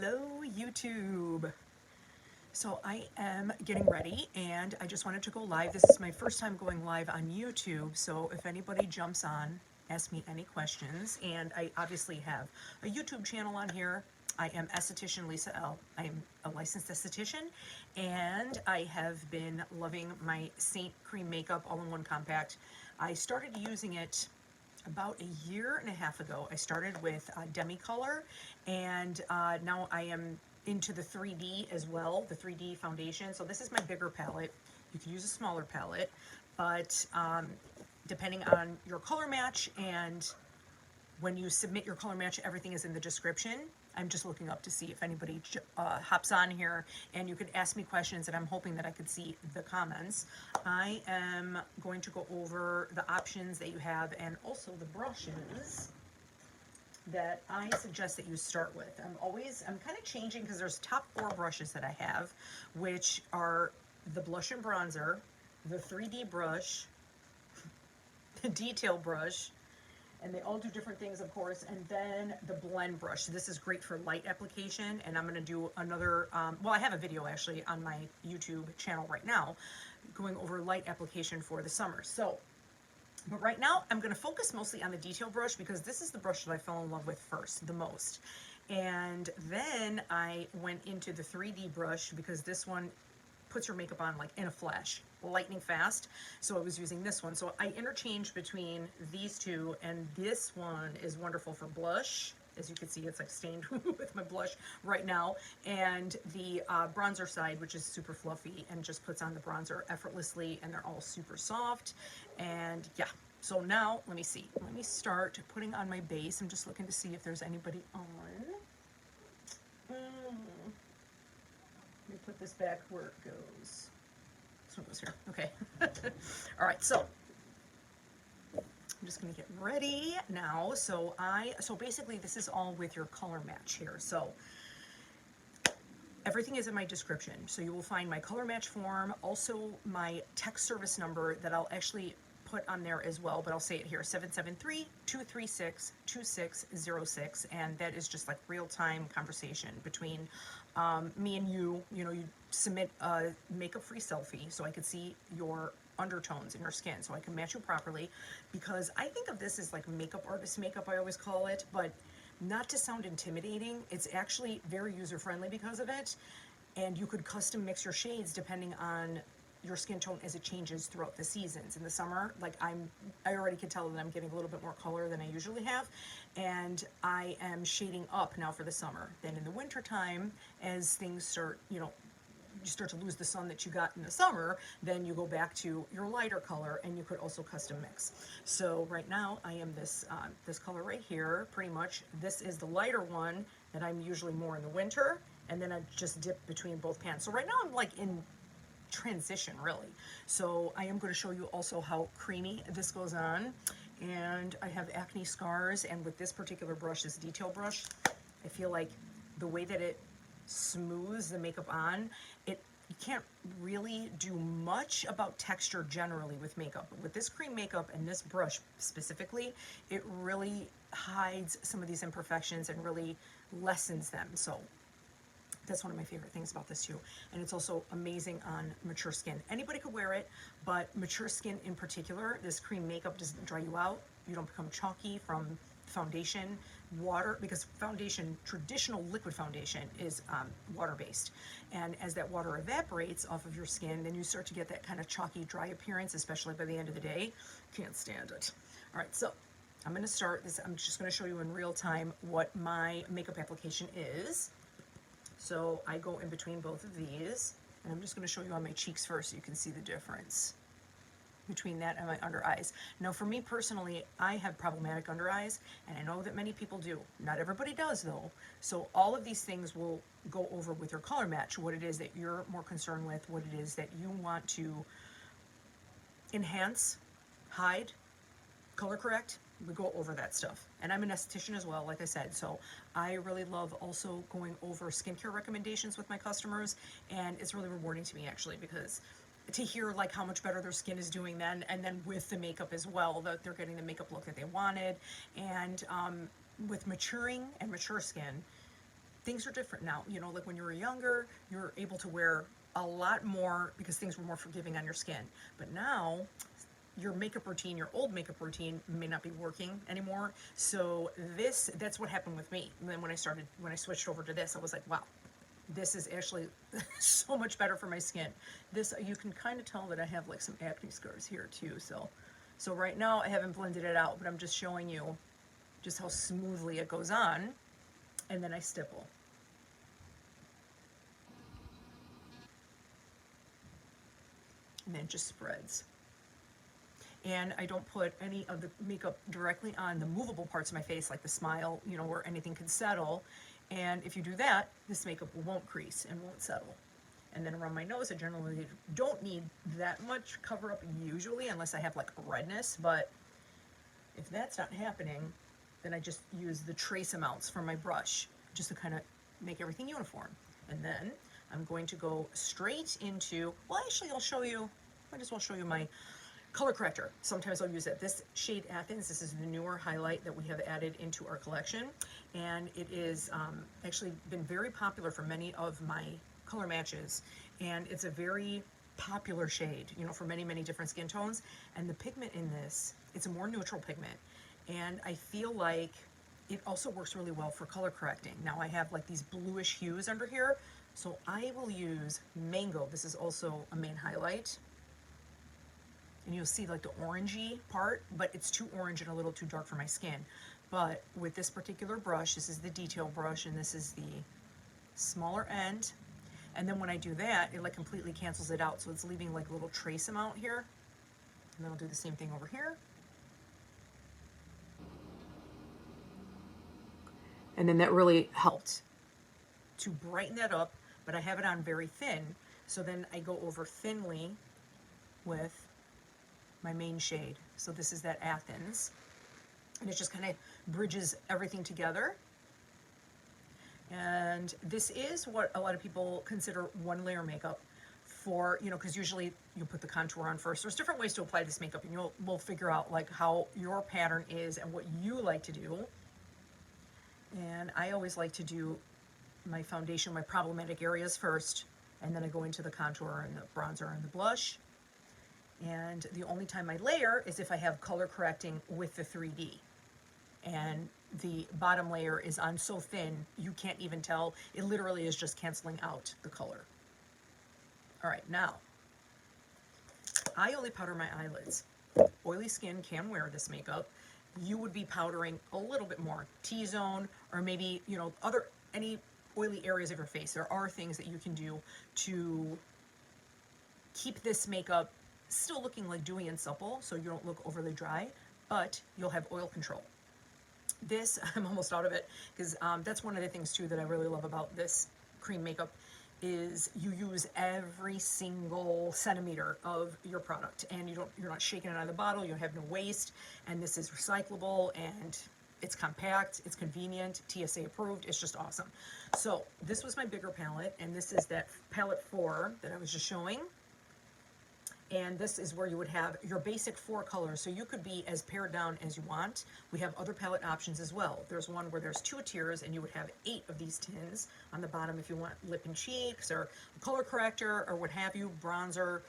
Hello YouTube. So I am getting ready and I just wanted to go live. This is my first time going live on YouTube, so if anybody jumps on, ask me any questions. And I obviously have a YouTube channel on here. I am esthetician Lisa L. I am a licensed esthetician and I have been loving my Seint cream makeup all-in-one compact. I started using it about a year and a half ago. I started with Demi Color, and now I am into the 3D as well, the 3D foundation. So this is my bigger palette. You can use a smaller palette, but depending on your color match, and when you submit your color match, everything is in the description. I'm just looking up to see if anybody hops on here, and you could ask me questions, and I'm hoping that I could see the comments. I am going to go over the options that you have and also the brushes that I suggest that you start with. I'm kind of changing because there's top 4 brushes that I have, which are the blush and bronzer, the 3D brush, the detail brush, and they all do different things, of course, and then the blend brush. So this is great for light application, and I'm going to do another, well, I have a video actually on my YouTube channel right now going over light application for the summer. So, but right now I'm going to focus mostly on the detail brush because this is the brush that I fell in love with first, the most. And then I went into the 3D brush because this one puts your makeup on like in a flash, lightning fast. So I was using this one. So I interchanged between these two, and this one is wonderful for blush. As you can see, it's like stained with my blush right now. And the bronzer side, which is super fluffy and just puts on the bronzer effortlessly, and they're all super soft. And yeah, so now let me see. Let me start putting on my base. I'm just looking to see if there's anybody on. Let me put this back where it goes. This one goes here. Okay. All right, so I'm just going to get ready now. So basically this is all with your color match here. So everything is in my description. So you will find my color match form, also my text service number that I'll actually put on there as well, but I'll say it here, 773-236-2606, and that is just like real-time conversation between me and you. You know, you submit a makeup-free selfie so I could see your undertones in your skin so I can match you properly, because I think of this as like makeup artist makeup, I always call it, but not to sound intimidating. It's actually very user-friendly because of it, and you could custom mix your shades depending on your skin tone as it changes throughout the seasons. In the summer, like I already can tell that I'm getting a little bit more color than I usually have, and I am shading up now for the summer. Then in the winter time, as things start, you know, you start to lose the sun that you got in the summer, then you go back to your lighter color, and you could also custom mix. So right now I am this color right here, pretty much. This is the lighter one that I'm usually more in the winter, and then I just dip between both pans. So right now I'm like in transition, really. So I am going to show you also how creamy this goes on, and I have acne scars, and with this particular brush, this detail brush, I feel like the way that it smooths the makeup on, you can't really do much about texture generally with makeup, but with this cream makeup and this brush specifically, it really hides some of these imperfections and really lessens them. So that's one of my favorite things about this too. And it's also amazing on mature skin. Anybody could wear it, but mature skin in particular, this cream makeup doesn't dry you out. You don't become chalky from foundation, water, because foundation, traditional liquid foundation is water-based. And as that water evaporates off of your skin, then you start to get that kind of chalky, dry appearance, especially by the end of the day. Can't stand it. All right, so I'm gonna start this. I'm just gonna show you in real time what my makeup application is. So I go in between both of these, and I'm just going to show you on my cheeks first so you can see the difference between that and my under eyes. Now for me personally, I have problematic under eyes, and I know that many people do. Not everybody does though. So all of these things will go over with your color match, what it is that you're more concerned with, what it is that you want to enhance, hide, color correct. We go over that stuff. And I'm an esthetician as well, like I said, so I really love also going over skincare recommendations with my customers, and it's really rewarding to me actually, because to hear like how much better their skin is doing then, and then with the makeup as well, that they're getting the makeup look that they wanted. And with maturing and mature skin, things are different now. You know, like when you were younger, you were able to wear a lot more because things were more forgiving on your skin. But now, your makeup routine, your old makeup routine may not be working anymore. So that's what happened with me. And then when I switched over to this, I was like, wow, this is actually so much better for my skin. This, you can kind of tell that I have like some acne scars here too. So right now I haven't blended it out, but I'm just showing you just how smoothly it goes on. And then I stipple. And then it just spreads. And I don't put any of the makeup directly on the movable parts of my face, like the smile, you know, where anything can settle. And if you do that, this makeup won't crease and won't settle. And then around my nose, I generally don't need that much cover up usually, unless I have like redness. But if that's not happening, then I just use the trace amounts from my brush just to kind of make everything uniform. And then I'm going to go straight into, well, actually I'll show you, might as well show you my color corrector. Sometimes I'll use it. This shade Athens, this is the newer highlight that we have added into our collection. And it is actually been very popular for many of my color matches. And it's a very popular shade, you know, for many, many different skin tones. And the pigment in this, it's a more neutral pigment. And I feel like it also works really well for color correcting. Now I have like these bluish hues under here. So I will use Mango. This is also a main highlight. And you'll see like the orangey part, but it's too orange and a little too dark for my skin. But with this particular brush, this is the detail brush, and this is the smaller end. And then when I do that, it like completely cancels it out. So it's leaving like a little trace amount here. And then I'll do the same thing over here. And then that really helped to brighten that up, but I have it on very thin. So then I go over thinly with my main shade. So this is that Athens. And it just kind of bridges everything together. And this is what a lot of people consider one layer makeup for, you know, because usually you put the contour on first. There's different ways to apply this makeup, and we'll figure out like how your pattern is and what you like to do. And I always like to do my foundation, my problematic areas first, and then I go into the contour and the bronzer and the blush. And the only time I layer is if I have color correcting with the 3D. And the bottom layer is on so thin, you can't even tell. It literally is just canceling out the color. All right, now, I only powder my eyelids. Oily skin can wear this makeup. You would be powdering a little bit more, T-zone, or maybe, you know, any oily areas of your face. There are things that you can do to keep this makeup still looking like dewy and supple, so you don't look overly dry, but you'll have oil control. This, I'm almost out of it, because that's one of the things too that I really love about this cream makeup is you use every single centimeter of your product, and you're not shaking it out of the bottle, you have no waste, and this is recyclable, and it's compact, it's convenient, TSA approved, it's just awesome. So this was my bigger palette, and this is that palette 4 that I was just showing. And this is where you would have your basic 4 colors, so you could be as pared down as you want. We have other palette options as well. There's one where there's 2 tiers, and you would have 8 of these tins on the bottom if you want lip and cheeks, or a color corrector, or what have you, bronzer.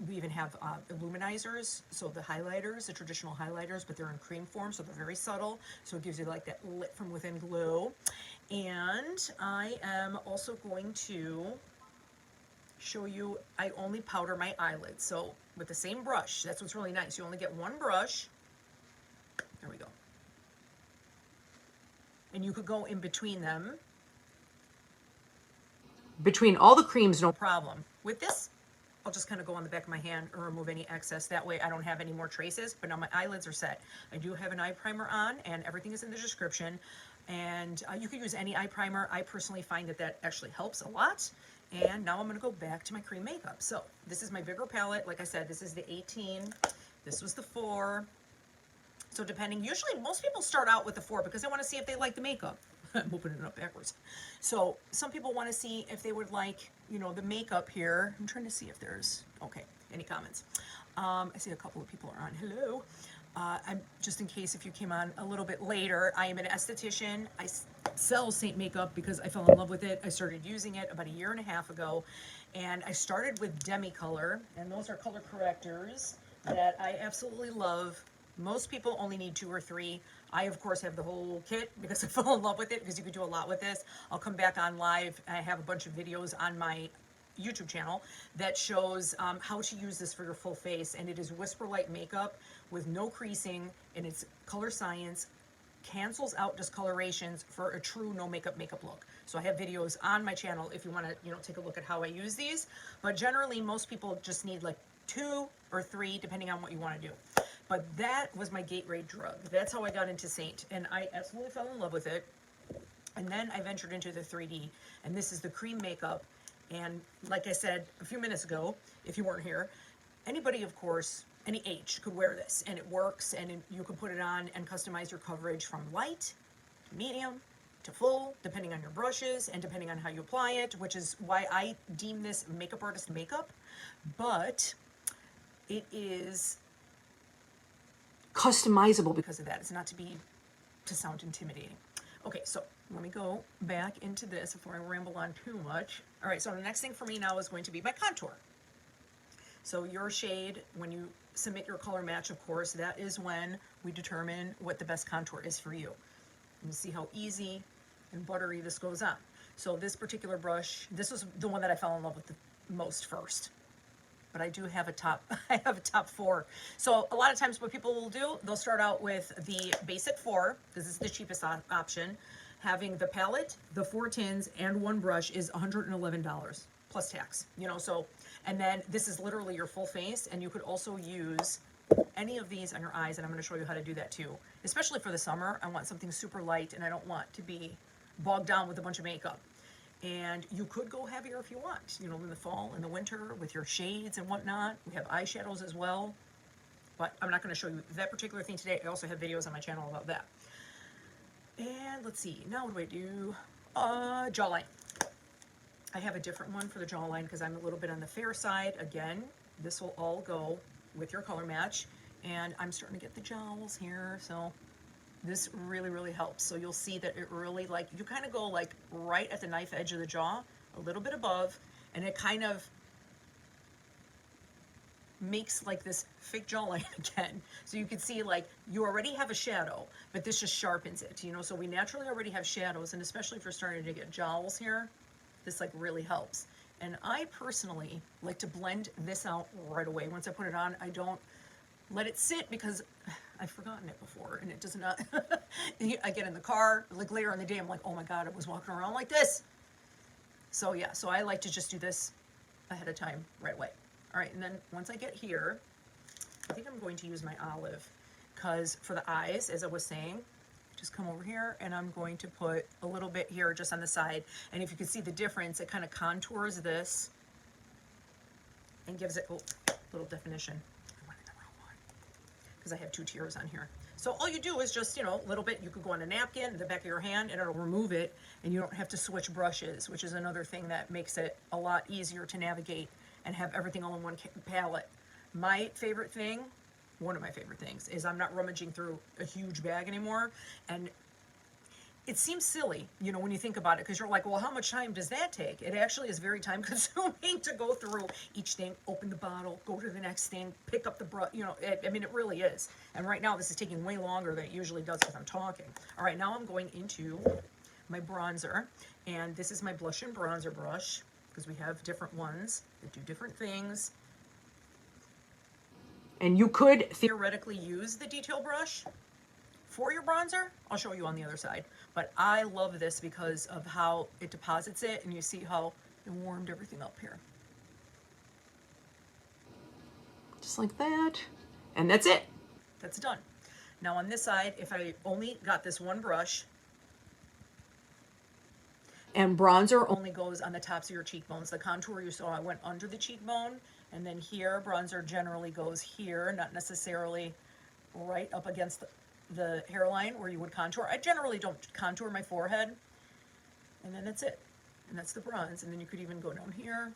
We even have illuminizers, so the highlighters, the traditional highlighters, but they're in cream form, so they're very subtle, so it gives you like that lit from within glow. And I am also going to show you, I only powder my eyelids. So with the same brush, that's what's really nice. You only get one brush. There we go. And you could go in between them. Between all the creams, no problem. With this, I'll just kind of go on the back of my hand and remove any excess. That way I don't have any more traces, but now my eyelids are set. I do have an eye primer on, and everything is in the description. And you could use any eye primer. I personally find that that actually helps a lot. And now I'm going to go back to my cream makeup. So this is my bigger palette. Like I said, this is the 18. This was the 4. So depending, usually most people start out with the 4 because they want to see if they like the makeup. I'm opening it up backwards. So some people want to see if they would like, you know, the makeup here. I'm trying to see if there's, okay, any comments. I see a couple of people are on. Hello. I'm just in case if you came on a little bit later, I am an esthetician. I sell Seint makeup because I fell in love with it. I started using it about 1.5 years ago, and I started with Demi-Color, and those are color correctors that I absolutely love. Most people only need 2 or 3. I, of course, have the whole kit because I fell in love with it, because you could do a lot with this. I'll come back on live. I have a bunch of videos on my YouTube channel that shows how to use this for your full face, and it is Whisper Light makeup with no creasing, and it's color science, cancels out discolorations for a true no makeup look. So I have videos on my channel if you want to, take a look at how I use these. But generally, most people just need like 2 or 3, depending on what you want to do. But that was my gateway drug. That's how I got into Seint, and I absolutely fell in love with it. And then I ventured into the 3D, and this is the cream makeup. And like I said a few minutes ago, if you weren't here, anybody, of course, any age could wear this, and it works, and you can put it on and customize your coverage from light to medium to full, depending on your brushes and depending on how you apply it, which is why I deem this makeup artist makeup. But it is customizable because of that. It's not to sound intimidating. Okay, so let me go back into this before I ramble on too much. All right, so the next thing for me now is going to be my contour. So your shade, when you submit your color match, of course, that is when we determine what the best contour is for you. You see how easy and buttery this goes on. So this particular brush, this was the one that I fell in love with the most first. But I do have a top, I have a top 4. So a lot of times what people will do, they'll start out with the basic 4, because this is the cheapest option. Having the palette, the 4 tins, and 1 brush is $111 plus tax, so, and then this is literally your full face, and you could also use any of these on your eyes, and I'm going to show you how to do that too. Especially for the summer, I want something super light, and I don't want to be bogged down with a bunch of makeup. And you could go heavier if you want, in the fall and the winter with your shades and whatnot. We have eyeshadows as well, but I'm not going to show you that particular thing today. I also have videos on my channel about that. And let's see, now what do? Jawline. I have a different one for the jawline because I'm a little bit on the fair side. Again, this will all go with your color match. And I'm starting to get the jowls here, so this really, really helps. So you'll see that it really, you kind of go right at the knife edge of the jaw, a little bit above, and it kind of makes this fake jawline again. So you can see you already have a shadow, but this just sharpens it, so we naturally already have shadows, and especially if you're starting to get jowls here, this really helps. And I personally like to blend this out right away. Once I put it on, I don't let it sit because I've forgotten it before, and it does not. I get in the car, later in the day, I'm like, oh my God, I was walking around like this. So yeah, so I like to just do this ahead of time right away. All right, and then once I get here, I think I'm going to use my olive, because for the eyes, as I was saying, just come over here, and I'm going to put a little bit here just on the side. And if you can see the difference, it kind of contours this and gives it a little definition. I wanted the wrong one because I have 2 tiers on here. So all you do is just, a little bit, you could go on a napkin, the back of your hand, and it'll remove it, and you don't have to switch brushes, which is another thing that makes it a lot easier to navigate and have everything all in one palette. My favorite thing, one of my favorite things, is I'm not rummaging through a huge bag anymore. And it seems silly, when you think about it, because you're like, well, how much time does that take? It actually is very time consuming to go through each thing, open the bottle, go to the next thing, pick up the brush, I mean, it really is. And right now this is taking way longer than it usually does because I'm talking. All right, now I'm going into my bronzer, and this is my blush and bronzer brush, because we have different ones that do different things. And you could theoretically use the detail brush for your bronzer. I'll show you on the other side. But I love this because of how it deposits it, and you see how it warmed everything up here. Just like that. And that's it. That's done. Now on this side, if I only got this one brush, and bronzer only goes on the tops of your cheekbones. The contour you saw, I went under the cheekbone, and then here, bronzer generally goes here, not necessarily right up against the hairline where you would contour. I generally don't contour my forehead, and then that's it. And that's the bronze, and then you could even go down here.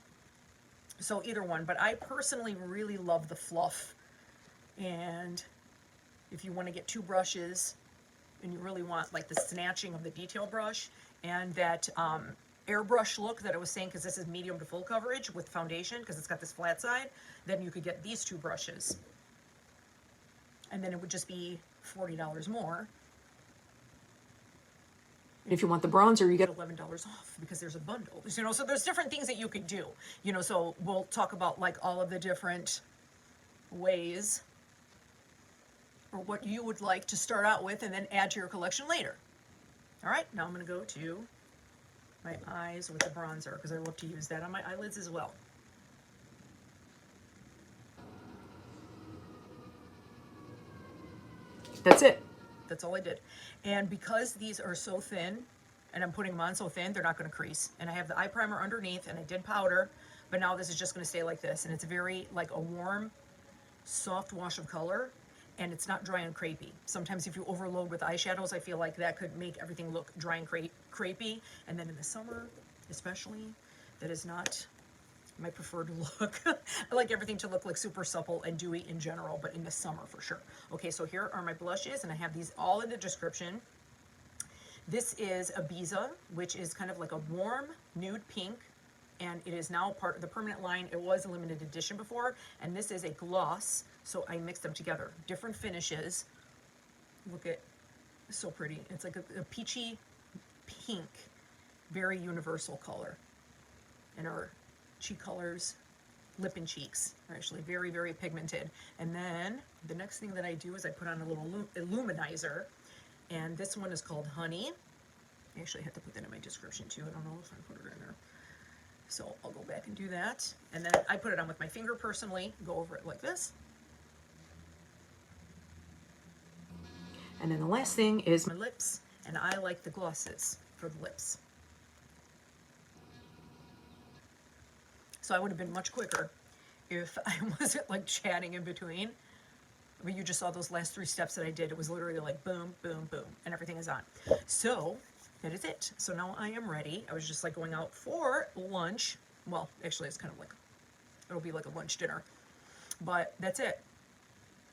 So either one, but I personally really love the fluff, and if you want to get two brushes and you really want like the snatching of the detail brush and that airbrush look that I was saying, because this is medium to full coverage with foundation because it's got this flat side, then you could get these two brushes. And then it would just be $40 more. If you want the bronzer, you get $11 off because there's a bundle. You know, so there's different things that you could do. You know, so we'll talk about like all of the different ways or what you would like to start out with and then add to your collection later. All right, now I'm going to go to my eyes with the bronzer because I love to use that on my eyelids as well. That's it. That's all I did. And because these are so thin, and I'm putting them on so thin, they're not going to crease. And I have the eye primer underneath, and I did powder, but now this is just going to stay like this. And it's very, like a warm, soft wash of color, and it's not dry and crepey. Sometimes if you overload with eyeshadows, I feel like that could make everything look dry and crepey. And then in the summer, especially, that is not my preferred look. I like everything to look like super supple and dewy in general, but in the summer for sure. Okay, so here are my blushes, and I have these all in the description. This is Ibiza, which is kind of like a warm nude pink, and it is now part of the permanent line. It was a limited edition before, and this is a gloss, so I mixed them together. Different finishes. Look at, so pretty. It's like a peachy pink, very universal color. And our cheek colors, lip and cheeks are actually very, very pigmented. And then the next thing that I do is I put on a little illuminizer, and this one is called Honey. I actually had to put that in my description too. I don't know if I put it in there. So I'll go back and do that. And then I put it on with my finger personally, go over it like this. And then the last thing is my lips, and I like the glosses for the lips. So I would have been much quicker if I wasn't like chatting in between. But you just saw those last 3 steps that I did. It was literally like boom, boom, boom, and everything is on. So that is it. So now I am ready. I was just like going out for lunch. Well, actually it's kind of like, it'll be like a lunch dinner. But that's it.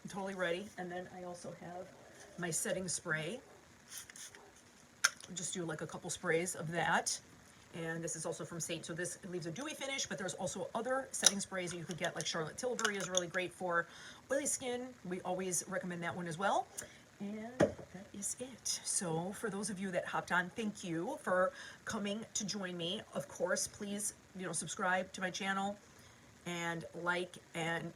I'm totally ready. And then I also have my setting spray. Just do like a couple sprays of that. And this is also from Seint. So this leaves a dewy finish, but there's also other setting sprays that you could get, like Charlotte Tilbury is really great for oily skin. We always recommend that one as well. And that is it. So for those of you that hopped on, thank you for coming to join me. Of course, please, you know, subscribe to my channel and like and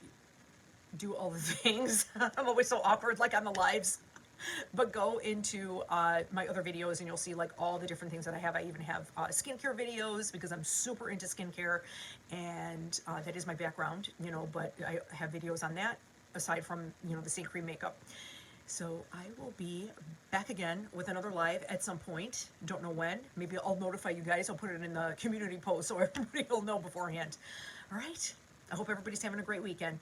do all the things. I'm always so awkward, like on the lives. But go into my other videos and you'll see like all the different things that I have. I even have skincare videos because I'm super into skincare, and that is my background, you know, but I have videos on that aside from, you know, the Seint cream makeup. So I will be back again with another live at some point. Don't know when. Maybe I'll notify you guys. I'll put it in the community post so everybody will know beforehand. All right. I hope everybody's having a great weekend.